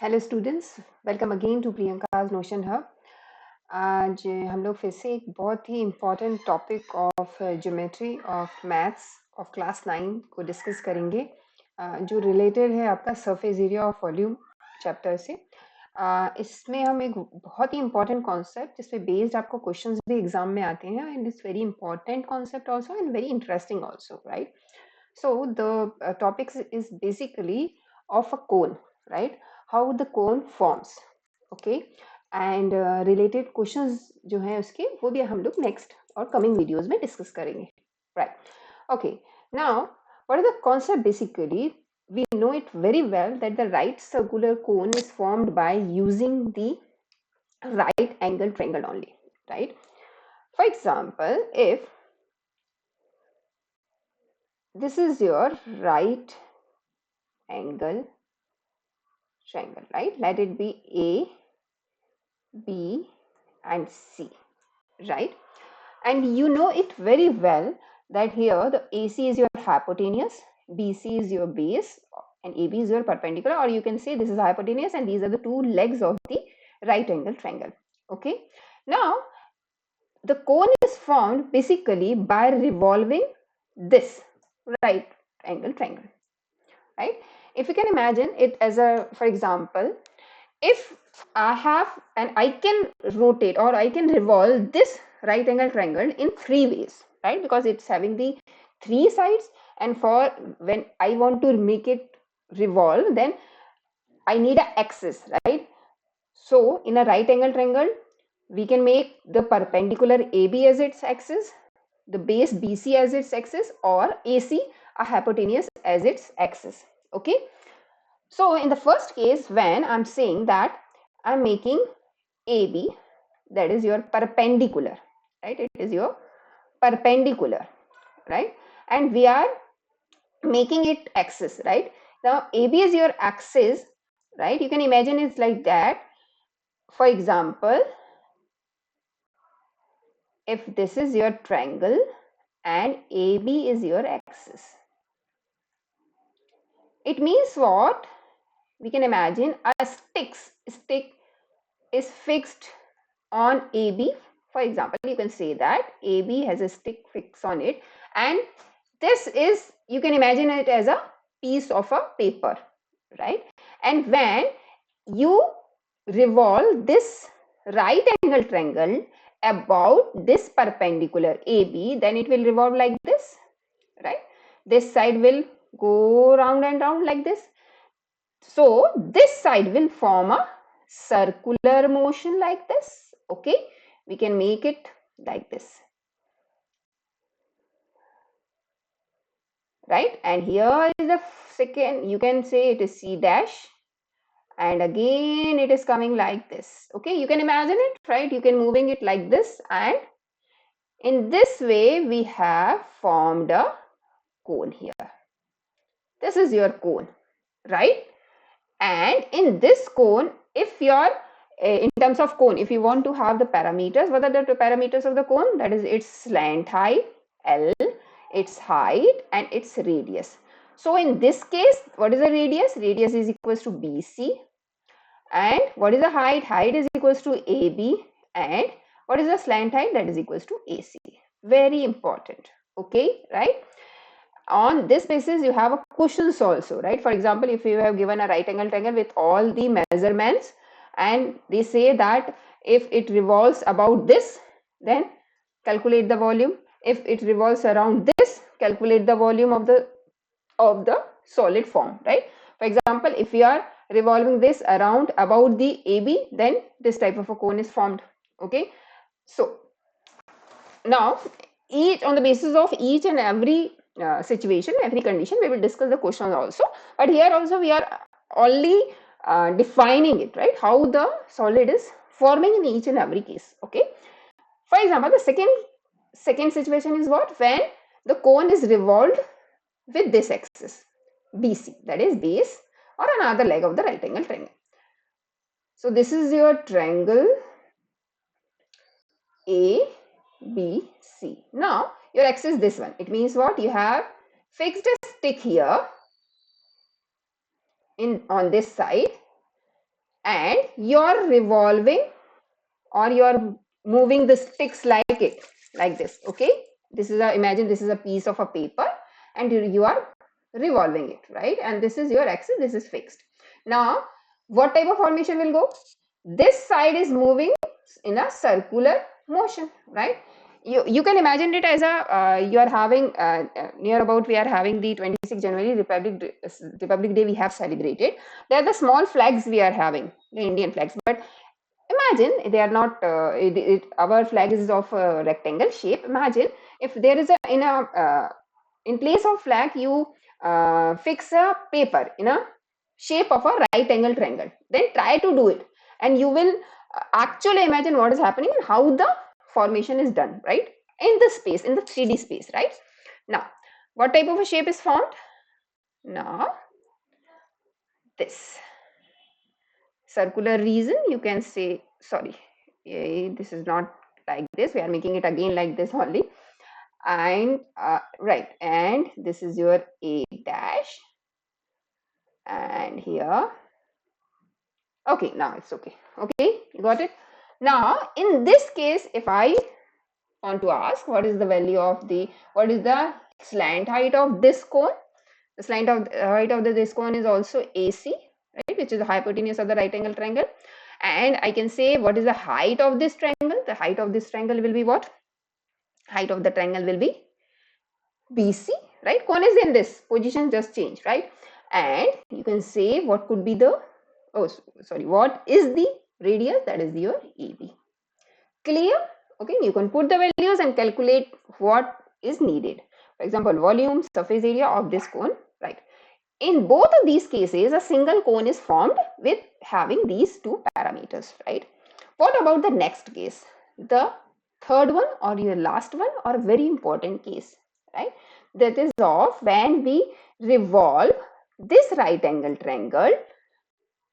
Hello students, welcome again to Priyanka's notion hub. आज हम लोग फिर से एक बहुत ही important topic of geometry of maths of class 9 को डिस्कस करेंगे, जो रिलेटेड है आपका surface area of volume chapter से। इसमें हम एक बहुत ही इम्पॉर्टेंट कॉन्सेप्ट जिस पे बेस्ड आपको क्वेश्चंस भी एग्जाम में आते हैं, and it's very important concept also and very interesting also, right? So the topic is basically of a cone, right? How the cone forms, okay? And related questions जो हैं उसके वो भी हम लोग next और coming videos में discuss करेंगे, right? Okay, now what is the concept basically? We know it very well that the right circular cone is formed by using the right angle triangle only, right? For example, if this is your right angle triangle, right? Let it be A, B, and C, right? And you know it very well that here the AC is your hypotenuse, BC is your base, and AB is your perpendicular, or you can say this is hypotenuse and these are the two legs of the right angle triangle. Okay, now the cone is formed basically by revolving this right angle triangle, right? If you can imagine it as a, for example, if I have and I can rotate or I can revolve this right angle triangle in three ways, right? Because it's having the three sides, and for when I want to make it revolve, then I need an axis, right? So in a right angle triangle, we can make the perpendicular AB as its axis, the base BC as its axis, or AC, a hypotenuse, as its axis. Okay. So in the first case, when I'm saying that I'm making AB, that is your perpendicular, right? It is your perpendicular, right? And we are making it axis, right? Now AB is your axis, right? You can imagine it's like that. For example, if this is your triangle and AB is your axis, it means what? We can imagine a stick is fixed on AB. For example, you can say that AB has a stick fixed on it, and this is, you can imagine it as a piece of a paper, right? And when you revolve this right angle triangle about this perpendicular AB, then it will revolve like this, right? This side will go round and round like this. So this side will form a circular motion like this. Okay, we can make it like this, right? And here is the second, you can say it is C dash, and again it is coming like this. Okay, you can imagine it, right? You can moving it like this, and in this way we have formed a cone here. This is your cone, right? And in this cone, if your in terms of cone, if you want to have the parameters, what are the parameters of the cone? That is its slant height, L, its height, and its radius. So in this case, what is the radius? Radius is equals to BC. And what is the height? Height is equals to AB. And what is the slant height? That is equals to AC. Very important. Okay, right? On this basis, you have a cushions also, right? For example, if you have given a right angle triangle with all the measurements, and they say that if it revolves about this, then calculate the volume. If it revolves around this, calculate the volume of the solid form, right? For example, if we are revolving this around about the AB, then this type of a cone is formed. Okay, so now each, on the basis of each and every situation, every condition, we will discuss the questions also, but here also we are only defining it, right? How the solid is forming in each and every case. Okay, for example, the second situation is what? When the cone is revolved with this axis BC, that is base or another leg of the right angle triangle. So this is your triangle A, B, C. Now your axis is this one. It means what? You have fixed a stick here in on this side, and you're revolving or you're moving the sticks like this. Okay, this is a, imagine this is a piece of a paper and you are revolving it, right? And this is your axis, this is fixed. Now what type of formation will go? This side is moving in a circular motion, right? You can imagine it as a you are having near about, we are having the 26th January Republic Day we have celebrated. They are the small flags we are having, the Indian flags, but imagine they are not our flag is of a rectangle shape. Imagine if there is a in place of flag you fix a paper in a shape of a right angle triangle, then try to do it and you will actually imagine what is happening and how the formation is done, right, in the space, in the 3D space, right? Now what type of a shape is formed? Now this circular region, you can say, sorry, this is not like this, we are making it again like this only. And right, and this is your A dash, and here, okay, now it's okay. Okay, you got it. Now in this case, if I want to ask what is the value of the, what is the slant height of this cone, the slant of height of this cone is also AC, right, which is the hypotenuse of the right angle triangle. And I can say what is the height of this triangle? The height of this triangle will be what? Height of the triangle will be BC, right? Cone is in this position, just change, right? And you can say what could be the, oh sorry, what is the radius? That is your AB. Clear? Okay, you can put the values and calculate what is needed. For example, volume, surface area of this cone, right? In both of these cases, a single cone is formed with having these two parameters, right? What about the next case? The third one or your last one, or a very important case, right? That is of when we revolve this right angle triangle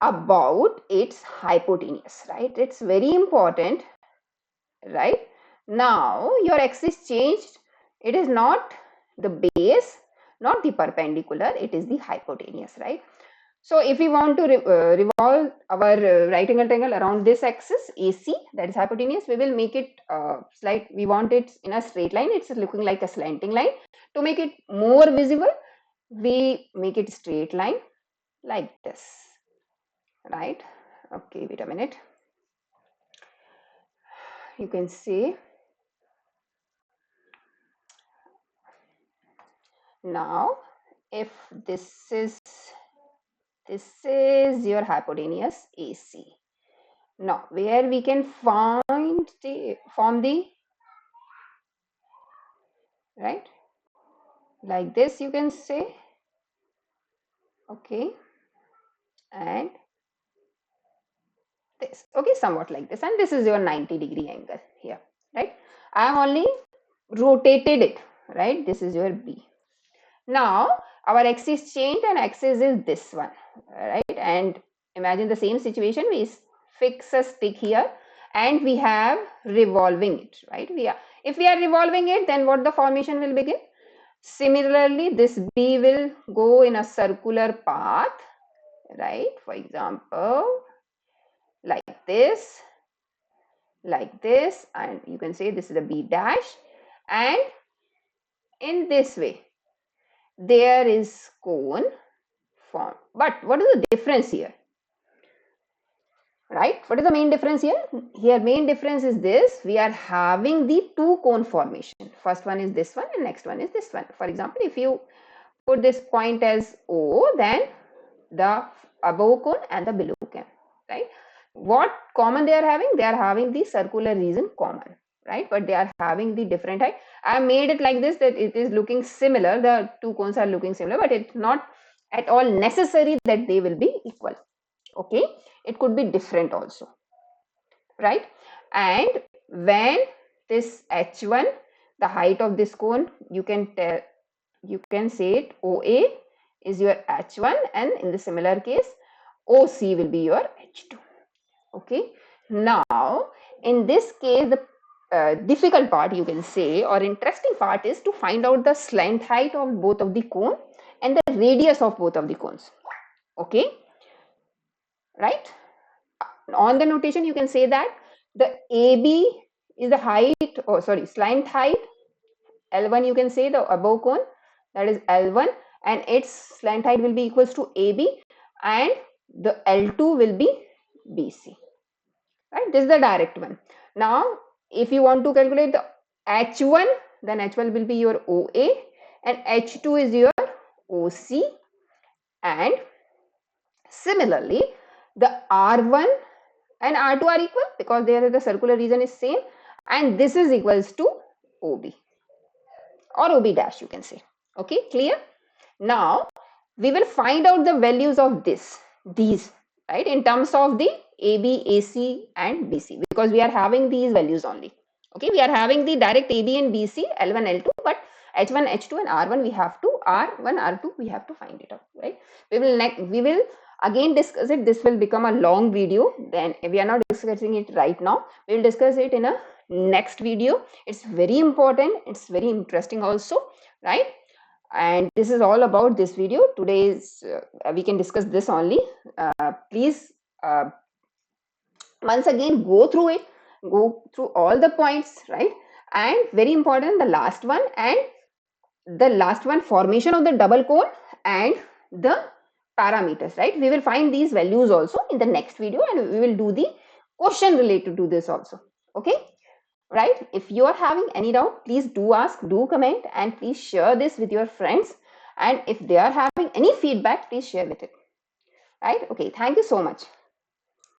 about its hypotenuse, right? It's very important, right? Now your axis changed. It is not the base, not the perpendicular, it is the hypotenuse, right? So if we want to revolve our right angle triangle around this axis AC, that is hypotenuse, we will make it we want it in a straight line. It's looking like a slanting line. To make it more visible, we make it straight line like this, right? Okay, wait a minute. You can see now if this is your hypotenuse AC. Now where we can form the right, like this, you can say, okay, and this, okay, somewhat like this, and this is your 90-degree angle here, right? I have only rotated it, right? This is your B. Now our axis changed and axis is this one, right? And imagine the same situation, we fix a stick here and we have revolving it, right? If we are revolving it, then what the formation will begin? Similarly, this B will go in a circular path, right? For example, like this, and you can say this is a B dash, and in this way, there is cone formed. But what is the difference here? Right? What is the main difference here? Here, main difference is this: we are having the two cone formation. First one is this one, and next one is this one. For example, if you put this point as O, then the above cone and the below cone, right? What common they are having? They are having the circular region common, right? But they are having the different height. I made it like this that it is looking similar. The two cones are looking similar, but it's not at all necessary that they will be equal. Okay, it could be different also, right? And when this H1, the height of this cone, you can say it OA is your H1, and in the similar case OC will be your H2. Okay, now in this case the difficult part, you can say, or interesting part, is to find out the slant height of both of the cone and the radius of both of the cones. Okay, right? on the notation you can say that the AB is the height, or sorry, slant height. L1 you can say the above cone, that is L1, and its slant height will be equals to AB, and the L2 will be BC. Right? This is the direct one. Now, if you want to calculate the H1, then H1 will be your OA, and H2 is your OC, and similarly, the R1 and R2 are equal because there the circular region is same, and this is equals to OB or OB dash you can say. Okay, clear? Now we will find out the values of these, right, in terms of the AB, AC and BC, because we are having these values only. Okay, we are having the direct AB and BC, L1, L2, but H1, H2 and R1 we have to, R1, R2 we have to find it out, right? We will again discuss it. This will become a long video, then we are not discussing it right now. We will discuss it in a next video. It's very important, it's very interesting also, right? And this is all about this video. Today's we can discuss this only. Please once again go through it, go through all the points, right? And very important, the last one, and the last one, formation of the double cone and the parameters, right? We will find these values also in the next video, and we will do the question related to this also. Okay, right? If you are having any doubt, please do ask, do comment, and please share this with your friends. And if they are having any feedback, please share with it, right? Okay, thank you so much.